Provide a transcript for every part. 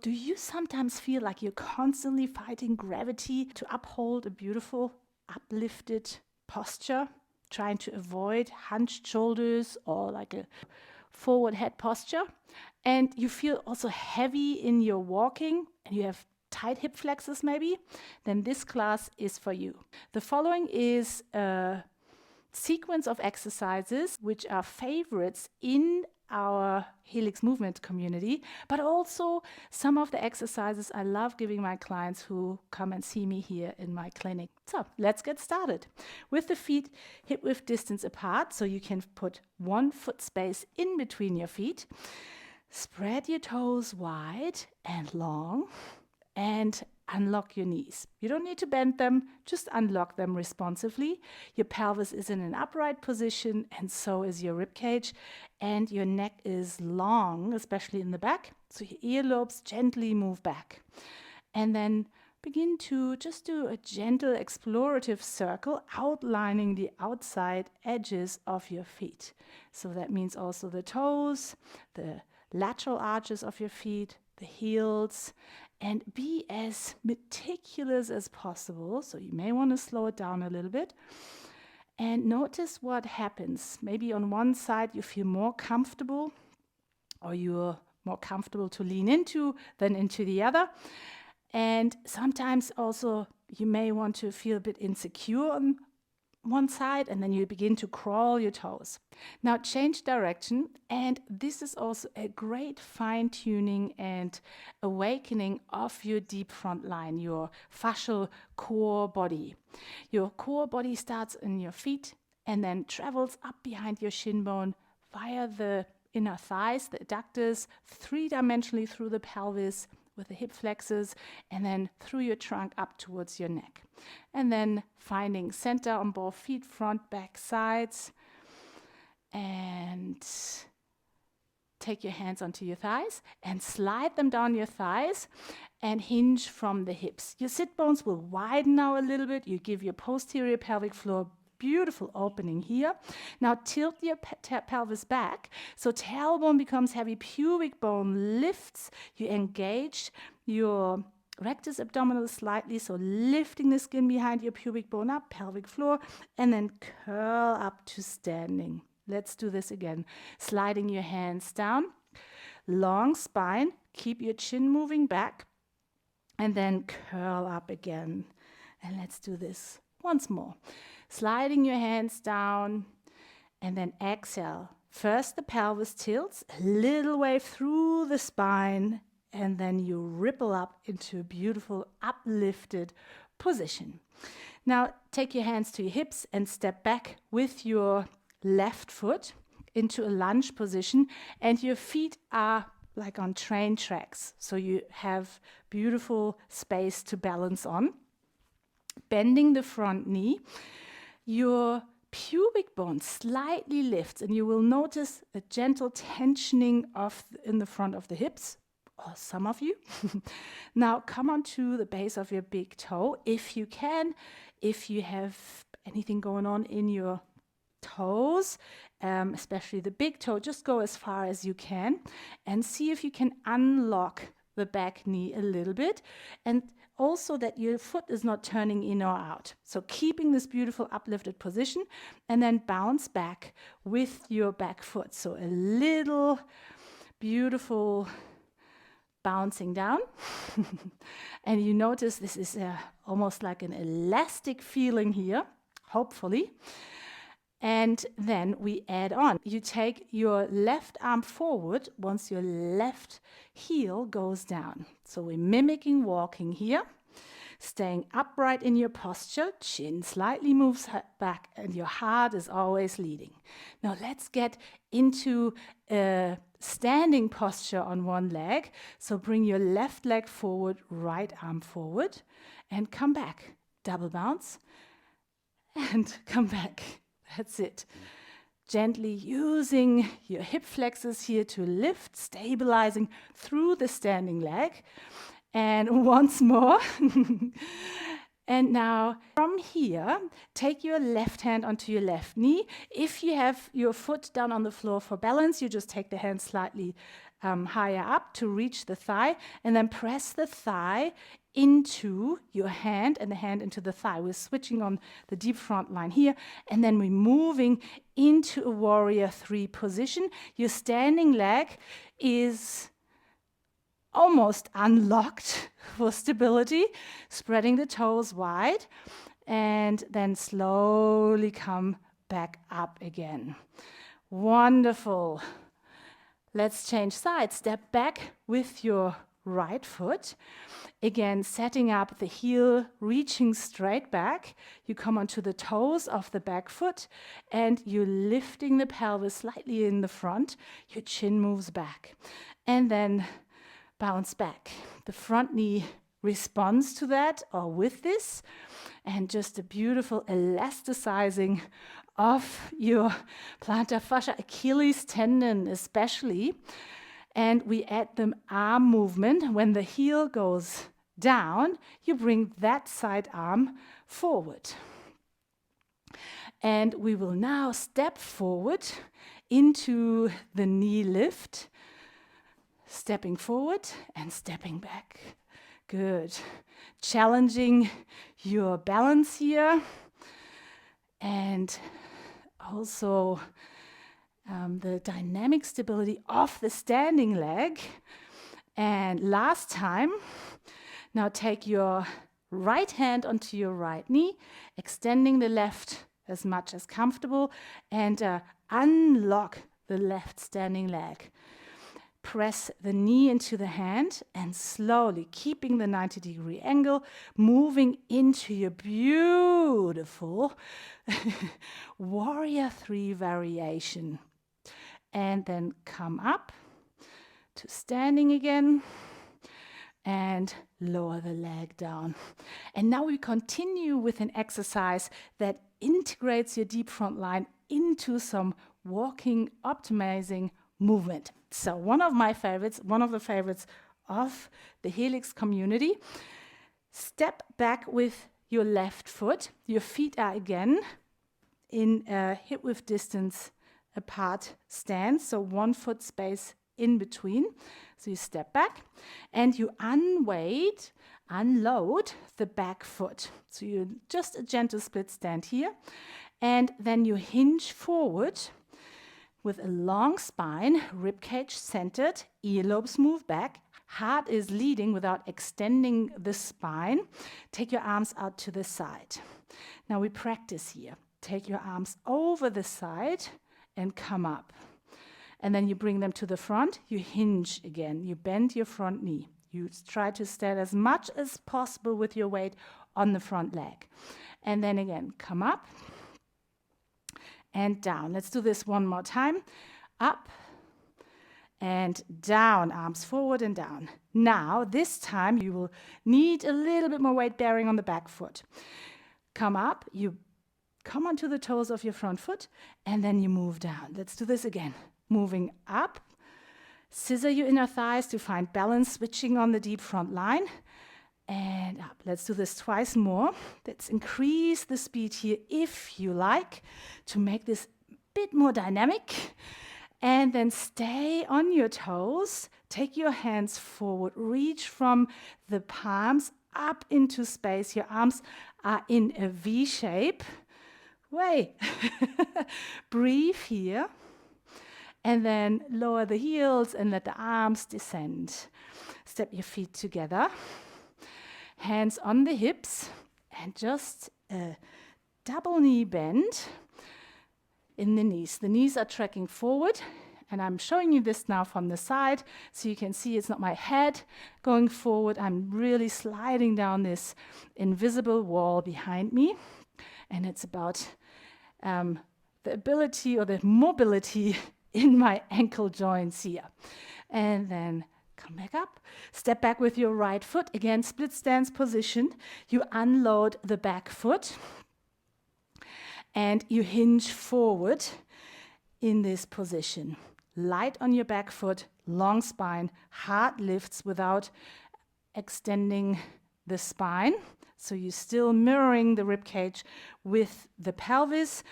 Do you sometimes feel like you're constantly fighting gravity to uphold a beautiful uplifted posture, trying to avoid hunched shoulders or like a forward head posture? And you feel also heavy in your walking and you have tight hip flexors maybe? Then this class is for you. The following is a sequence of exercises which are favorites in our Helix movement community, but also some of the exercises I love giving my clients who come and see me here in my clinic. So let's get started. With the feet hip width distance apart, so you can put 1 foot space in between your feet. Spread your toes wide and long and unlock your knees. You don't need to bend them, just unlock them responsively. Your pelvis is in an upright position and so is your rib cage, and your neck is long, especially in the back, so your earlobes gently move back. And then begin to just do a gentle explorative circle outlining the outside edges of your feet. So that means also the toes, the lateral arches of your feet, the heels, and be as meticulous as possible. So you may want to slow it down a little bit and notice what happens. Maybe on one side you feel more comfortable, or you're more comfortable to lean into than into the other. And sometimes also you may want to feel a bit insecure on one side, and then you begin to crawl your toes. Now change direction, and this is also a great fine-tuning and awakening of your deep front line, your fascial core body. Your core body starts in your feet and then travels up behind your shin bone via the inner thighs, the adductors, three-dimensionally through the pelvis with the hip flexors, and then through your trunk up towards your neck. And then finding center on both feet, front, back, sides. And take your hands onto your thighs and slide them down your thighs and hinge from the hips. Your sit bones will widen now a little bit. You give your posterior pelvic floor beautiful opening here. Now tilt your pelvis back, so tailbone becomes heavy, pubic bone lifts, you engage your rectus abdominis slightly, so lifting the skin behind your pubic bone up, pelvic floor, and then curl up to standing. Let's do this again. Sliding your hands down, long spine, keep your chin moving back, and then curl up again. And let's do this once more. Sliding your hands down, and then exhale. First the pelvis tilts, a little wave through the spine, and then you ripple up into a beautiful uplifted position. Now take your hands to your hips and step back with your left foot into a lunge position, and your feet are like on train tracks, so you have beautiful space to balance on. Bending the front knee, your pubic bone slightly lifts, and you will notice a gentle tensioning in the front of the hips, or some of you. Now come on to the base of your big toe if you can. If you have anything going on in your toes, especially the big toe, just go as far as you can and see if you can unlock the back knee a little bit, and also that your foot is not turning in or out. So keeping this beautiful uplifted position, and then bounce back with your back foot. So a little beautiful bouncing down. And you notice this is almost like an elastic feeling here, hopefully. And then we add on. You take your left arm forward once your left heel goes down. So we're mimicking walking here, staying upright in your posture, chin slightly moves back, and your heart is always leading. Now let's get into a standing posture on one leg. So bring your left leg forward, right arm forward, and come back. Double bounce, and come back. That's it. Gently using your hip flexors here to lift, stabilizing through the standing leg. And once more. And now from here, take your left hand onto your left knee. If you have your foot down on the floor for balance, you just take the hand slightly higher up to reach the thigh, and then press the thigh into your hand and the hand into the thigh. We're switching on the deep front line here, and then we're moving into a warrior 3 position. Your standing leg is almost unlocked for stability, spreading the toes wide, and then slowly come back up again. Wonderful. Let's change sides. Step back with your right foot. Again, setting up the heel, reaching straight back. You come onto the toes of the back foot, and you're lifting the pelvis slightly in the front. Your chin moves back. And then bounce back. The front knee responds to that or with this, and just a beautiful elasticizing of your plantar fascia, Achilles tendon especially. And we add the arm movement. When the heel goes down, you bring that side arm forward. And we will now step forward into the knee lift, stepping forward and stepping back. Good. Challenging your balance here, and also the dynamic stability of the standing leg. And last time, now take your right hand onto your right knee, extending the left as much as comfortable, and unlock the left standing leg. Press the knee into the hand and slowly, keeping the 90-degree angle, moving into your beautiful warrior 3 variation. And then come up to standing again and lower the leg down. And now we continue with an exercise that integrates your deep front line into some walking, optimizing movement. So one of the favorites of the Helix community. Step back with your left foot. Your feet are again in a hip width distance apart stance, so 1 foot space in between. So you step back and you unload the back foot. So you just a gentle split stand here, and then you hinge forward with a long spine, ribcage centered, earlobes move back, heart is leading without extending the spine. Take your arms out to the side. Now we practice here. Take your arms over the side and come up. And then you bring them to the front, you hinge again, you bend your front knee. You try to stand as much as possible with your weight on the front leg. And then again, come up and down. Let's do this one more time. Up and down, arms forward and down. Now, this time you will need a little bit more weight bearing on the back foot. Come up, you come onto the toes of your front foot, and then you move down. Let's do this again. Moving up, scissor your inner thighs to find balance, switching on the deep front line, and up. Let's do this twice more. Let's increase the speed here if you like to make this a bit more dynamic. And then stay on your toes. Take your hands forward. Reach from the palms up into space. Your arms are in a V shape. Wait. Breathe here. And then lower the heels and let the arms descend. Step your feet together. Hands on the hips, and just a double knee bend in the knees. The knees are tracking forward, and I'm showing you this now from the side, so you can see it's not my head going forward. I'm really sliding down this invisible wall behind me, and it's about the ability or the mobility in my ankle joints here. And then come back up, step back with your right foot, again split stance position. You unload the back foot and you hinge forward in this position. Light on your back foot, long spine, heart lifts without extending the spine. So you're still mirroring the rib cage with the pelvis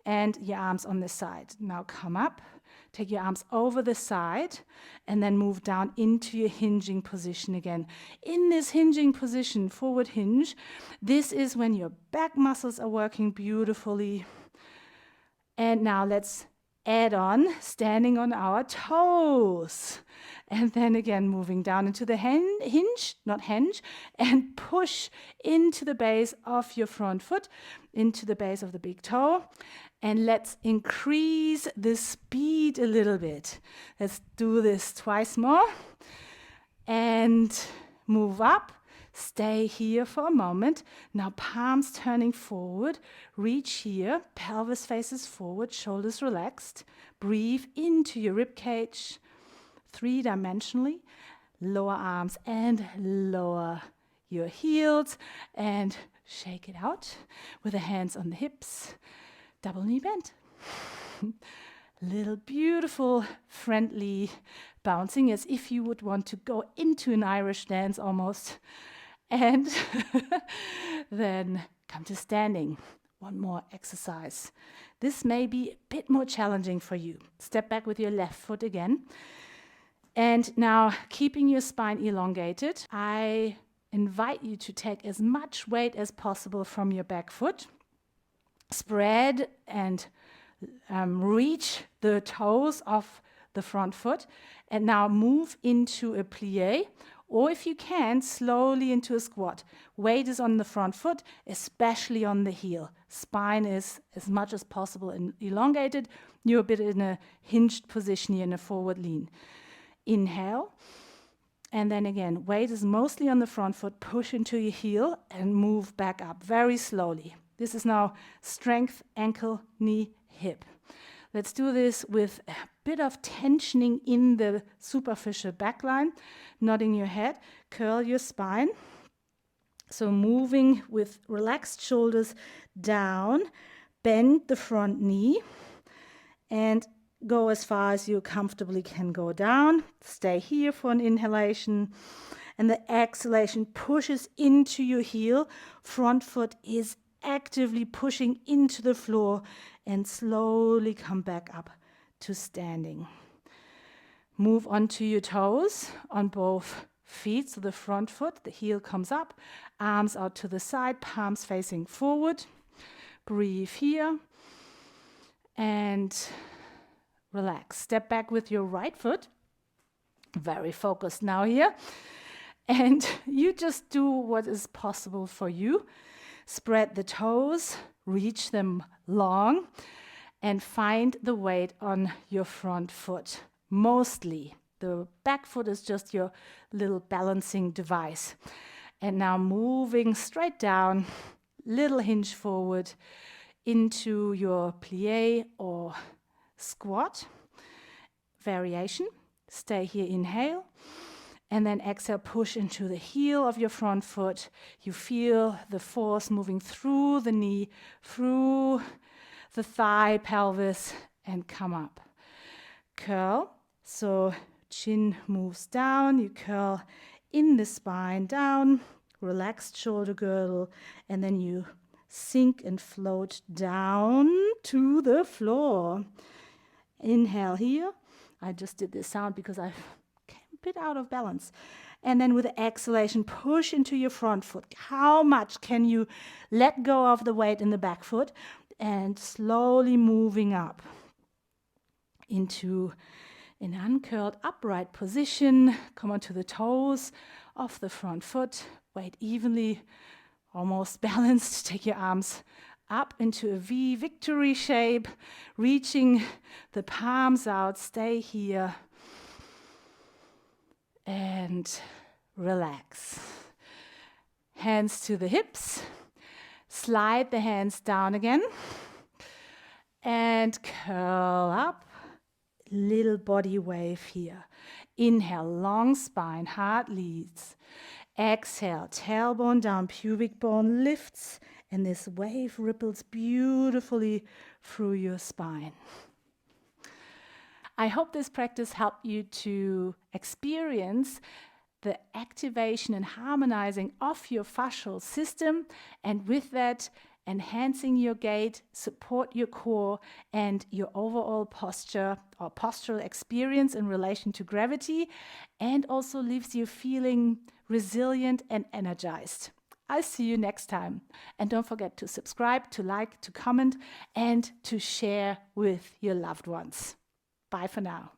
and your arms on the side. Now come up Take your arms over the side and then move down into your hinging position again. In this hinging position, forward hinge, this is when your back muscles are working beautifully. And now let's add on standing on our toes. And then again, moving down into the hinge, not henge, and push into the base of your front foot, into the base of the big toe. And let's increase the speed a little bit. Let's do this twice more. And move up. Stay here for a moment. Now palms turning forward. Reach here. Pelvis faces forward. Shoulders relaxed. Breathe into your rib cage. 3-dimensionally. Lower arms and lower your heels. And shake it out with the hands on the hips. Double knee bend. Little beautiful, friendly bouncing as if you would want to go into an Irish dance almost. And then come to standing. One more exercise. This may be a bit more challenging for you. Step back with your left foot again. And now, keeping your spine elongated, I invite you to take as much weight as possible from your back foot. Spread and reach the toes of the front foot. And now move into a plie. Or if you can, slowly into a squat. Weight is on the front foot, especially on the heel. Spine is as much as possible elongated. You're a bit in a hinged position here in a forward lean. Inhale. And then again, weight is mostly on the front foot. Push into your heel and move back up very slowly. This is now strength, ankle, knee, hip. Let's do this with a bit of tensioning in the superficial back line, nodding your head, curl your spine. So moving with relaxed shoulders down, bend the front knee, and go as far as you comfortably can go down. Stay here for an inhalation. And the exhalation pushes into your heel. Front foot is actively pushing into the floor and slowly come back up to standing. Move onto your toes on both feet. So the front foot, the heel comes up, arms out to the side, palms facing forward. Breathe here and relax. Step back with your right foot. Very focused now here. And you just do what is possible for you. Spread the toes, reach them long, and find the weight on your front foot. Mostly, the back foot is just your little balancing device. And now moving straight down, little hinge forward into your plie or squat variation. Stay here, inhale. And then exhale, push into the heel of your front foot. You feel the force moving through the knee, through the thigh, pelvis, and come up. Curl. So chin moves down. You curl in the spine down. Relaxed shoulder girdle. And then you sink and float down to the floor. Inhale here. I just did this sound because I bit out of balance. And then with the exhalation, push into your front foot. How much can you let go of the weight in the back foot and slowly moving up into an uncurled upright position. Come onto the toes of the front foot. Weight evenly, almost balanced. Take your arms up into a V, victory shape, reaching the palms out. Stay here. And relax. Hands to the hips. Slide the hands down again. And curl up. Little body wave here. Inhale, long spine, heart leads. Exhale, tailbone down, pubic bone lifts. And this wave ripples beautifully through your spine. I hope this practice helped you to experience the activation and harmonizing of your fascial system, and with that, enhancing your gait, support your core and your overall posture or postural experience in relation to gravity, and also leaves you feeling resilient and energized. I'll see you next time. And don't forget to subscribe, to like, to comment, and to share with your loved ones. Bye for now.